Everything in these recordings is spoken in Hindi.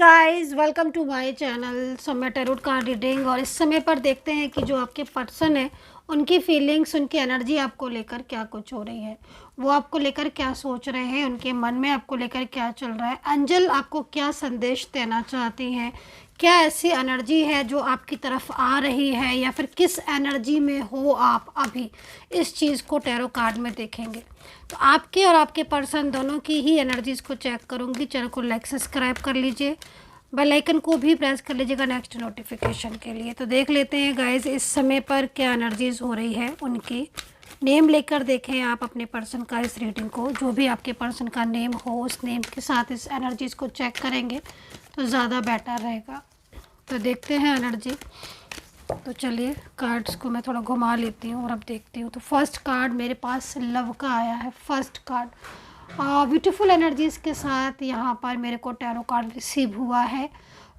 Guys welcome to my channel. So मैं टैरोट कार्ड रीडिंग और इस समय पर देखते हैं कि जो आपके पर्सन है उनकी फीलिंग्स, उनकी एनर्जी आपको लेकर क्या कुछ हो रही है, वो आपको लेकर क्या सोच रहे हैं, उनके मन में आपको लेकर क्या चल रहा है, एंजल आपको क्या संदेश देना चाहती हैं, क्या ऐसी एनर्जी है जो आपकी तरफ आ रही है या फिर किस एनर्जी में हो आप अभी, इस चीज़ को टैरो कार्ड में देखेंगे। तो आपके और आपके पर्सन दोनों की ही एनर्जीज़ को चेक करूंगी। चैनल को लाइक सब्सक्राइब कर लीजिए, बेल आइकन को भी प्रेस कर लीजिएगा नेक्स्ट नोटिफिकेशन के लिए। तो देख लेते हैं गाइज इस समय पर क्या एनर्जीज़ हो रही है उनकी। नेम लेकर देखें आप अपने पर्सन का इस रीडिंग को, जो भी आपके पर्सन का नेम हो उस नेम के साथ इस एनर्जीज़ को चेक करेंगे तो ज़्यादा बेटर रहेगा। तो देखते हैं एनर्जी। तो चलिए कार्ड्स को मैं थोड़ा घुमा लेती हूँ और अब देखती हूँ। तो फर्स्ट कार्ड मेरे पास लव का आया है। फर्स्ट कार्ड ब्यूटीफुल एनर्जीज़ के साथ यहाँ पर मेरे को टैरो कार्ड रिसीव हुआ है।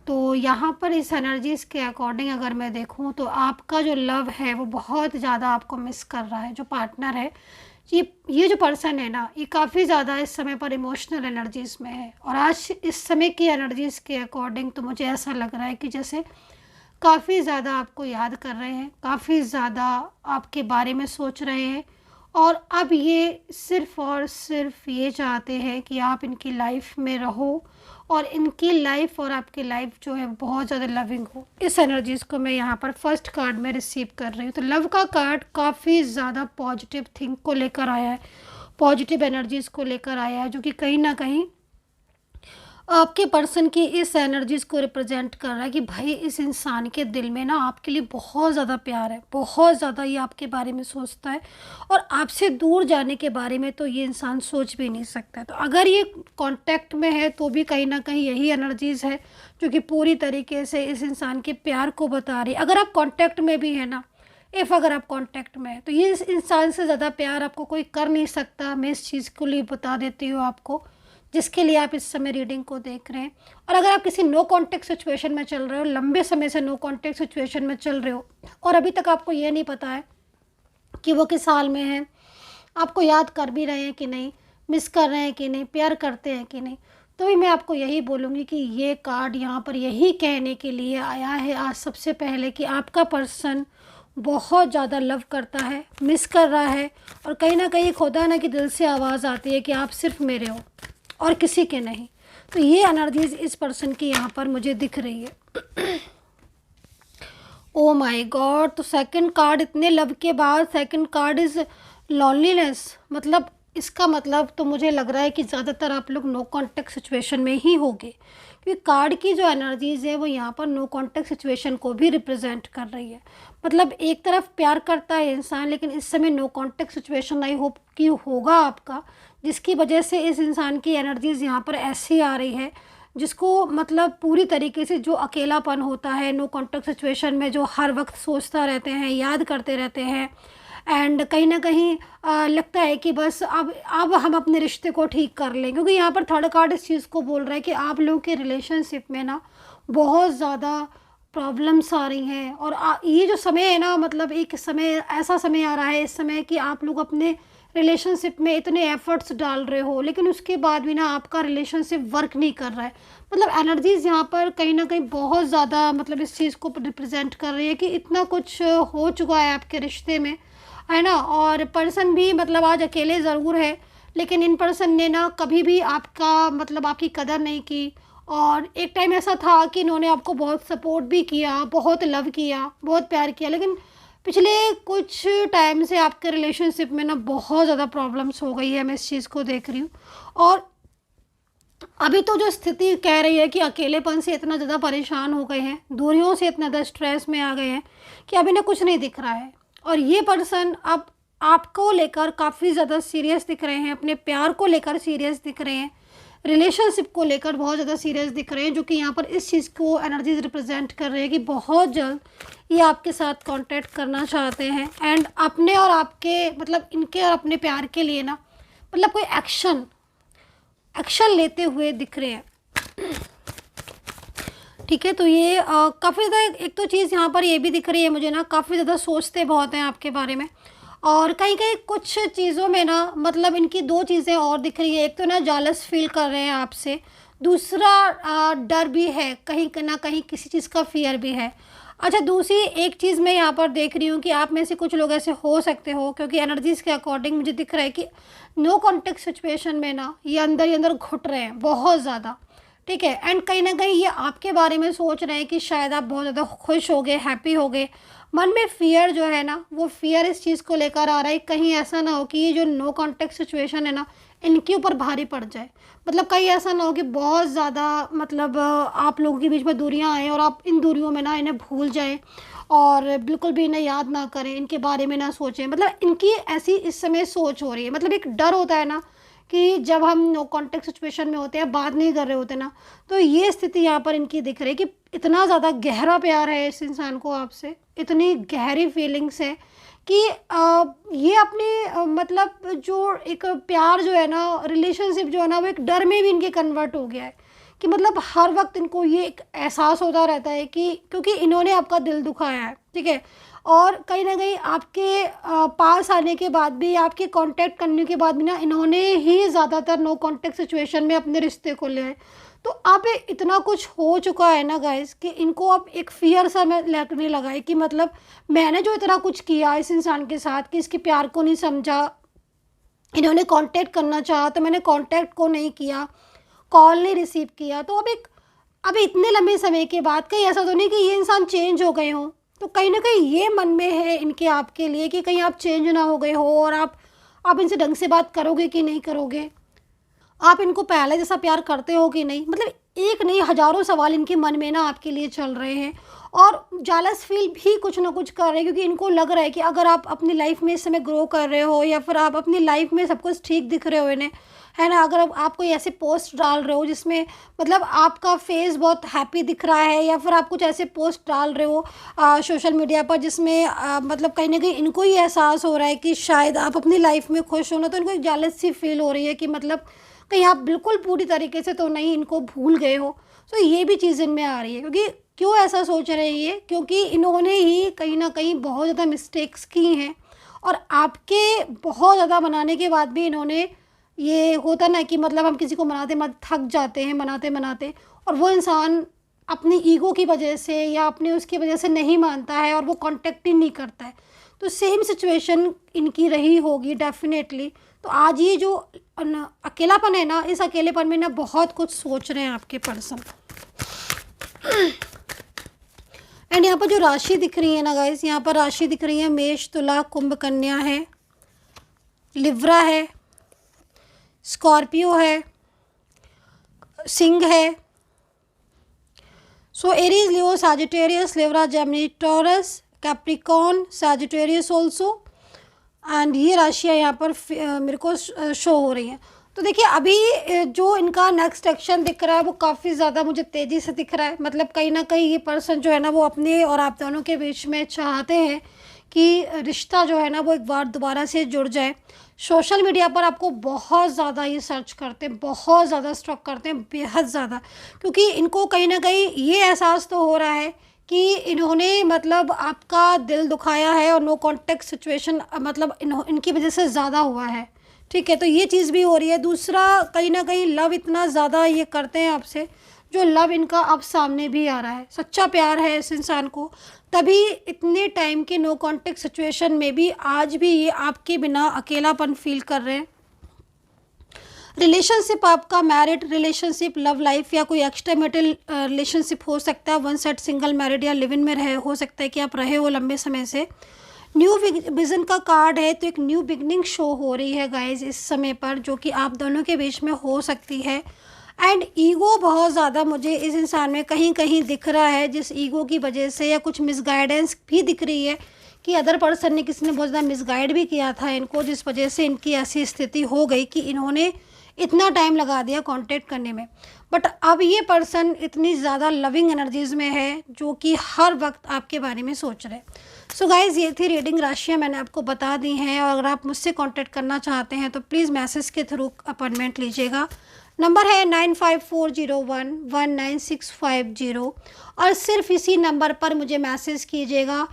तो यहाँ पर इस एनर्जीज़ के अकॉर्डिंग अगर मैं देखूँ तो आपका जो लव है वो बहुत ज़्यादा आपको मिस कर रहा है। जो पार्टनर है, ये जो पर्सन है ना, ये काफ़ी ज़्यादा इस समय पर इमोशनल एनर्जीज़ में है। और आज इस समय की एनर्जीज़ के अकॉर्डिंग तो मुझे ऐसा लग रहा है कि जैसे काफ़ी ज़्यादा आपको याद कर रहे हैं, काफ़ी ज़्यादा आपके बारे में सोच रहे हैं और अब ये सिर्फ़ और सिर्फ ये चाहते हैं कि आप इनकी लाइफ में रहो और इनकी लाइफ और आपकी लाइफ जो है बहुत ज़्यादा लविंग हो। इस एनर्जीज़ को मैं यहाँ पर फर्स्ट कार्ड में रिसीव कर रही हूँ। तो लव का कार्ड काफ़ी ज़्यादा पॉजिटिव थिंग को लेकर आया है, पॉजिटिव एनर्जीज़ को लेकर आया है, जो कि कहीं ना कहीं आपके पर्सन की इस एनर्जीज़ को रिप्रेजेंट कर रहा है कि भाई इस इंसान के दिल में ना आपके लिए बहुत ज़्यादा प्यार है, बहुत ज़्यादा ये आपके बारे में सोचता है और आपसे दूर जाने के बारे में तो ये इंसान सोच भी नहीं सकता। तो अगर ये कांटेक्ट में है तो भी कहीं ना कहीं यही एनर्जीज़ है जो कि पूरी तरीके से इस इंसान के प्यार को बता रही है। अगर आप कॉन्टैक्ट में भी है ना, अगर आप कांटेक्ट में है तो ये इस इंसान से ज़्यादा प्यार आपको कोई कर नहीं सकता। मैं इस चीज़ को लिए बता देती हूँ आपको, जिसके लिए आप इस समय रीडिंग को देख रहे हैं। और अगर आप किसी नो कांटेक्ट सिचुएशन में चल रहे हो, लंबे समय से नो कांटेक्ट सिचुएशन में चल रहे हो और अभी तक आपको ये नहीं पता है कि वो किस हाल में है, आपको याद कर भी रहे हैं कि नहीं, मिस कर रहे हैं कि नहीं, प्यार करते हैं कि नहीं, तो भी मैं आपको यही बोलूँगी कि ये कार्ड यहाँ पर यही कहने के लिए आया है आज सबसे पहले कि आपका पर्सन बहुत ज़्यादा लव करता है, मिस कर रहा है और कहीं ना कहीं होता है ना कि दिल से आवाज़ आती है कि आप सिर्फ मेरे हो और किसी के नहीं। तो ये एनर्जीज इस पर्सन की यहाँ पर मुझे दिख रही है। Oh my God. तो सेकंड कार्ड, इतने लव के बाद सेकंड कार्ड इज़ लॉनलीनेस। मतलब इसका मतलब तो मुझे लग रहा है कि ज़्यादातर आप लोग नो कांटेक्ट सिचुएशन में ही होंगे, क्योंकि कार्ड की जो एनर्जीज़ है वो यहाँ पर नो कांटेक्ट सिचुएशन को भी रिप्रेजेंट कर रही है। मतलब एक तरफ प्यार करता है इंसान, लेकिन इस समय no contact situation I hope कि होगा आपका, जिसकी वजह से इस इंसान की एनर्जीज़ यहाँ पर ऐसी आ रही है जिसको मतलब पूरी तरीके से जो अकेलापन होता है नो कांटेक्ट सिचुएशन में, जो हर वक्त सोचता रहते हैं, याद करते रहते हैं एंड कहीं ना कहीं लगता है कि बस अब हम अपने रिश्ते को ठीक कर लें। क्योंकि यहाँ पर थर्ड कार्ड इस चीज़ को बोल रहा है कि आप लोगों के रिलेशनशिप में ना बहुत ज़्यादा प्रॉब्लम्स आ रही हैं और ये जो समय है ना, मतलब एक समय ऐसा समय आ रहा है इस समय कि आप लोग अपने रिलेशनशिप में इतने एफर्ट्स डाल रहे हो लेकिन उसके बाद भी ना आपका रिलेशनशिप वर्क नहीं कर रहा है। मतलब एनर्जीज़ यहाँ पर कहीं ना कहीं बहुत ज़्यादा मतलब इस चीज़ को रिप्रेजेंट कर रही है कि इतना कुछ हो चुका है आपके रिश्ते में, है ना। और पर्सन भी मतलब आज अकेले ज़रूर है, लेकिन इन पर्सन ने ना कभी भी आपका मतलब आपकी कदर नहीं की। और एक टाइम ऐसा था कि इन्होंने आपको बहुत सपोर्ट भी किया, बहुत लव किया, बहुत प्यार किया, लेकिन पिछले कुछ टाइम से आपके रिलेशनशिप में ना बहुत ज़्यादा प्रॉब्लम्स हो गई है। मैं इस चीज़ को देख रही हूँ और अभी तो जो स्थिति कह रही है कि अकेलेपन से इतना ज़्यादा परेशान हो गए हैं, दूरियों से इतना ज़्यादा स्ट्रेस में आ गए हैं कि अभी ना कुछ नहीं दिख रहा है। और ये पर्सन अब आपको लेकर काफ़ी ज़्यादा सीरियस दिख रहे हैं, अपने प्यार को लेकर सीरियस दिख रहे हैं, रिलेशनशिप को लेकर बहुत ज़्यादा सीरियस दिख रहे हैं, जो कि यहाँ पर इस चीज़ को एनर्जीज रिप्रेजेंट कर रहे हैं कि बहुत जल्द ये आपके साथ कांटेक्ट करना चाहते हैं एंड अपने और आपके मतलब इनके और अपने प्यार के लिए ना मतलब कोई एक्शन लेते हुए दिख रहे हैं। ठीक है। तो ये काफ़ी ज़्यादा एक तो चीज़ यहाँ पर ये भी दिख रही है मुझे ना, काफ़ी ज़्यादा सोचते बहुत हैं आपके बारे में और कहीं कहीं कुछ चीज़ों में ना मतलब इनकी दो चीज़ें और दिख रही है। एक तो ना जालस फील कर रहे हैं आपसे, दूसरा डर भी है, कहीं ना कहीं किसी चीज़ का फियर भी है। अच्छा, दूसरी एक चीज़ मैं यहाँ पर देख रही हूँ कि आप में से कुछ लोग ऐसे हो सकते हो, क्योंकि एनर्जीज़ के अकॉर्डिंग मुझे दिख रहा है कि नो कॉन्टेक्ट सिचुएशन में ना ये अंदर ही अंदर घुट रहे हैं बहुत ज़्यादा, ठीक है। एंड कहीं ना कहीं ये आपके बारे में सोच रहे हैं कि शायद आप बहुत ज़्यादा खुश हो गए, हैप्पी हो गए। मन में फियर जो है ना, वो फियर इस चीज़ को लेकर आ रहा है, कहीं ऐसा ना हो कि ये जो नो कॉन्टेक्ट सिचुएशन है ना, इनके ऊपर भारी पड़ जाए। मतलब कहीं ऐसा ना हो कि बहुत ज़्यादा मतलब आप लोगों के बीच में दूरियां आएँ और आप इन दूरियों में ना इन्हें भूल जाएं और बिल्कुल भी इन्हें याद ना करें, इनके बारे में ना सोचें। मतलब इनकी ऐसी इस समय सोच हो रही है। मतलब एक डर होता है ना कि जब हम नो कॉन्टेक्ट सिचुएशन में होते हैं, बात नहीं कर रहे होते ना, तो ये स्थिति यहाँ पर इनकी दिख रही है कि इतना ज़्यादा गहरा प्यार है इस इंसान को आपसे, इतनी गहरी फीलिंग्स है कि ये अपने मतलब जो एक प्यार जो है ना, रिलेशनशिप जो है ना, वो एक डर में भी इनके कन्वर्ट हो गया है कि मतलब हर वक्त इनको ये एक एहसास होता रहता है कि क्योंकि इन्होंने आपका दिल दुखाया है, ठीक है। और कहीं ना कहीं आपके पास आने के बाद भी, आपके कांटेक्ट करने के बाद भी ना, इन्होंने ही ज़्यादातर नो कांटेक्ट सिचुएशन में अपने रिश्ते को लिया है। तो अब इतना कुछ हो चुका है ना गाइस कि इनको अब एक फियर सा में लगने लगा है कि मतलब मैंने जो इतना कुछ किया इस इंसान के साथ, कि इसके प्यार को नहीं समझा, इन्होंने कांटेक्ट करना चाहा तो मैंने कांटेक्ट को नहीं किया, कॉल नहीं रिसीव किया। तो अब इतने लंबे समय के बाद कहीं ऐसा तो नहीं कि ये इंसान चेंज हो गए हों। तो कहीं ना कहीं ये मन में है इनके आपके लिए कि कहीं आप चेंज ना हो गए हो और आप इनसे ढंग से बात करोगे कि नहीं करोगे, आप इनको पहले जैसा प्यार करते हो कि नहीं। मतलब एक नहीं, हज़ारों सवाल इनके मन में ना आपके लिए चल रहे हैं और जालस फील भी कुछ ना कुछ कर रहे हैं, क्योंकि इनको लग रहा है कि अगर आप अपनी लाइफ में इस समय ग्रो कर रहे हो या फिर आप अपनी लाइफ में सब कुछ ठीक दिख रहे हो इन्हें, है ना, अगर आप कोई ऐसे पोस्ट डाल रहे हो जिसमें मतलब आपका फेस बहुत हैप्पी दिख रहा है, या फिर आप कुछ ऐसे पोस्ट डाल रहे हो सोशल मीडिया पर जिसमें मतलब कहीं ना कहीं इनको ही एहसास हो रहा है कि शायद आप अपनी लाइफ में खुश हो ना, तो इनको एक जालस सी फील हो रही है कि मतलब कहीं आप बिल्कुल पूरी तरीके से तो नहीं इनको भूल गए हो। तो ये भी चीज़ इनमें आ रही है, क्योंकि क्यों ऐसा सोच रहे हैं ये, क्योंकि इन्होंने ही कहीं ना कहीं बहुत ज़्यादा मिस्टेक्स की हैं और आपके बहुत ज़्यादा मनाने के बाद भी इन्होंने, ये होता ना कि मतलब हम किसी को मनाते थक जाते हैं मनाते मनाते, और वो इंसान अपनी ईगो की वजह से या अपने उसकी वजह से नहीं मानता है और वो कांटेक्ट ही नहीं करता है। तो सेम सिचुएशन इनकी रही होगी डेफिनेटली। तो आज ये जो अकेलापन है ना, इस अकेलेपन में ना बहुत कुछ सोच रहे हैं आपके पर्सन। एंड यहाँ पर जो राशि दिख रही है ना गाइस, यहाँ पर राशि दिख रही है मेष, तुला, कुंभ, कन्या है, लिब्रा है, स्कॉर्पियो है, सिंह है। सो Aries, Leo, Sagittarius, Libra, Gemini, taurus, Capricorn, Sagittarius also. And ये राशियाँ यहाँ पर मेरे को शो हो रही हैं। तो देखिए अभी जो इनका नेक्स्ट एक्शन दिख रहा है वो काफ़ी ज़्यादा मुझे तेज़ी से दिख रहा है। मतलब कहीं ना कहीं ये पर्सन जो है ना, वो अपने और आप दोनों के बीच में चाहते हैं कि रिश्ता जो है ना वो एक बार दोबारा से जुड़ जाए। सोशल मीडिया पर आपको बहुत ज़्यादा ये सर्च करते हैं, बहुत ज़्यादा स्टॉक करते हैं, बेहद ज़्यादा, क्योंकि इनको कहीं ना कहीं ये एहसास तो हो रहा है कि इन्होंने मतलब आपका दिल दुखाया है और नो कांटेक्ट सिचुएशन मतलब इनकी वजह से ज़्यादा हुआ है, ठीक है। तो ये चीज़ भी हो रही है। दूसरा, कहीं ना कहीं लव इतना ज़्यादा ये करते हैं आपसे, जो लव इनका अब सामने भी आ रहा है, सच्चा प्यार है इस इंसान को, तभी इतने टाइम के नो कांटेक्ट सिचुएशन में भी आज भी ये आपके बिना अकेलापन फील कर रहे हैं। रिलेशनशिप आपका मैरिड रिलेशनशिप, लव लाइफ या कोई एक्स्ट्रा मैरिटल रिलेशनशिप हो सकता है, वन साइड सिंगल मैरिड या लिव इन में रहे, हो सकता है कि आप रहे हो लंबे समय से। न्यू विजन का कार्ड है, तो एक न्यू बिगनिंग शो हो रही है गाइज इस समय पर, जो कि आप दोनों के बीच में हो सकती है। एंड ईगो बहुत ज़्यादा मुझे इस इंसान में कहीं कहीं दिख रहा है, जिस ईगो की वजह से, या कुछ मिसगाइडेंस भी दिख रही है कि अदर पर्सन ने, किसी ने बहुत ज़्यादा मिसगाइड भी किया था इनको, जिस वजह से इनकी ऐसी स्थिति हो गई कि इन्होंने इतना टाइम लगा दिया कांटेक्ट करने में। बट अब ये पर्सन इतनी ज़्यादा लविंग एनर्जीज़ में है जो कि हर वक्त आपके बारे में सोच रहे हैं। सो गाइज़, ये थी रीडिंग, राशियाँ मैंने आपको बता दी हैं, और अगर आप मुझसे कांटेक्ट करना चाहते हैं तो प्लीज़ मैसेज के थ्रू अपॉइंटमेंट लीजिएगा। नंबर है 9540119650, और सिर्फ इसी नंबर पर मुझे मैसेज कीजिएगा।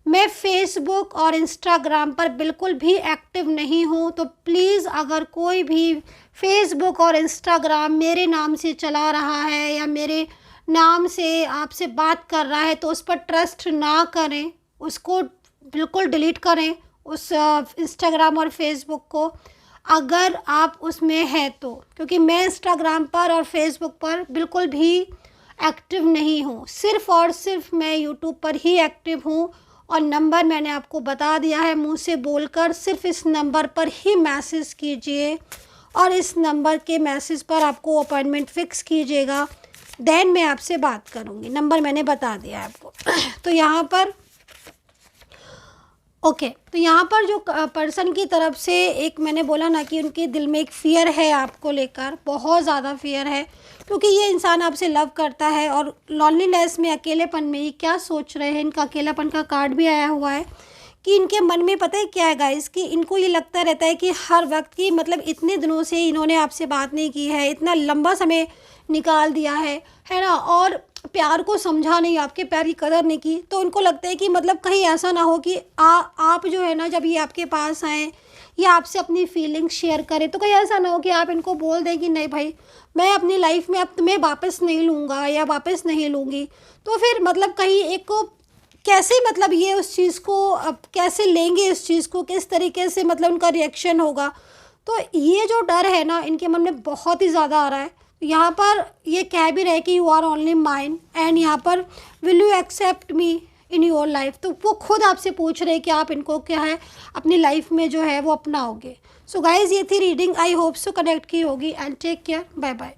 मैं फेसबुक और इंस्टाग्राम पर बिल्कुल भी एक्टिव नहीं हूँ। तो प्लीज़ अगर कोई भी फेसबुक और इंस्टाग्राम मेरे नाम से चला रहा है या मेरे नाम से आपसे बात कर रहा है तो उस पर ट्रस्ट ना करें, उसको बिल्कुल डिलीट करें उस इंस्टाग्राम और फेसबुक को, अगर आप उसमें हैं तो। क्योंकि मैं इंस्टाग्राम पर और फेसबुक पर बिल्कुल भी एक्टिव नहीं हूँ, सिर्फ़ और सिर्फ मैं यूट्यूब पर ही एक्टिव हूँ। और नंबर मैंने आपको बता दिया है मुंह से बोलकर, सिर्फ इस नंबर पर ही मैसेज कीजिए और इस नंबर के मैसेज पर आपको अपॉइंटमेंट फ़िक्स कीजिएगा, देन मैं आपसे बात करूँगी। नंबर मैंने बता दिया है आपको। तो यहाँ पर ओके, तो यहाँ पर जो पर्सन की तरफ से एक मैंने बोला ना कि उनके दिल में एक फ़ियर है आपको लेकर, बहुत ज़्यादा फ़ियर है, क्योंकि ये इंसान आपसे लव करता है। और लॉनलीनेस में, अकेलेपन में ये क्या सोच रहे हैं, इनका अकेलापन का कार्ड भी आया हुआ है कि इनके मन में पता है क्या है गाइस, कि इनको ये लगता रहता है कि हर वक्त की मतलब इतने दिनों से इन्होंने आपसे बात नहीं की है, इतना लंबा समय निकाल दिया है ना, और प्यार को समझा नहीं, आपके प्यार की कदर नहीं की। तो उनको लगता है कि मतलब कहीं ऐसा ना हो कि आप जो है ना, जब ये आपके पास आएँ या आपसे अपनी फीलिंग्स शेयर करें, तो कहीं ऐसा ना हो कि आप इनको बोल दें कि नहीं भाई, मैं अपनी लाइफ में अब तुम्हें वापस नहीं लूँगा या वापस नहीं लूँगी। तो फिर मतलब कहीं एक को कैसे, मतलब ये उस चीज़ को अब कैसे लेंगे, इस चीज़ को किस तरीके से मतलब उनका रिएक्शन होगा। तो ये जो डर है ना इनके मन में बहुत ही ज़्यादा आ रहा है। यहाँ पर ये कह भी रहे कि you are only mine, and यहाँ पर will you accept me in your life. तो वो खुद आपसे पूछ रहे हैं कि आप इनको क्या है अपनी लाइफ में जो है वो अपनाओगे। सो गाइज़, ये थी reading, I hope so connect की होगी। And take care, bye bye.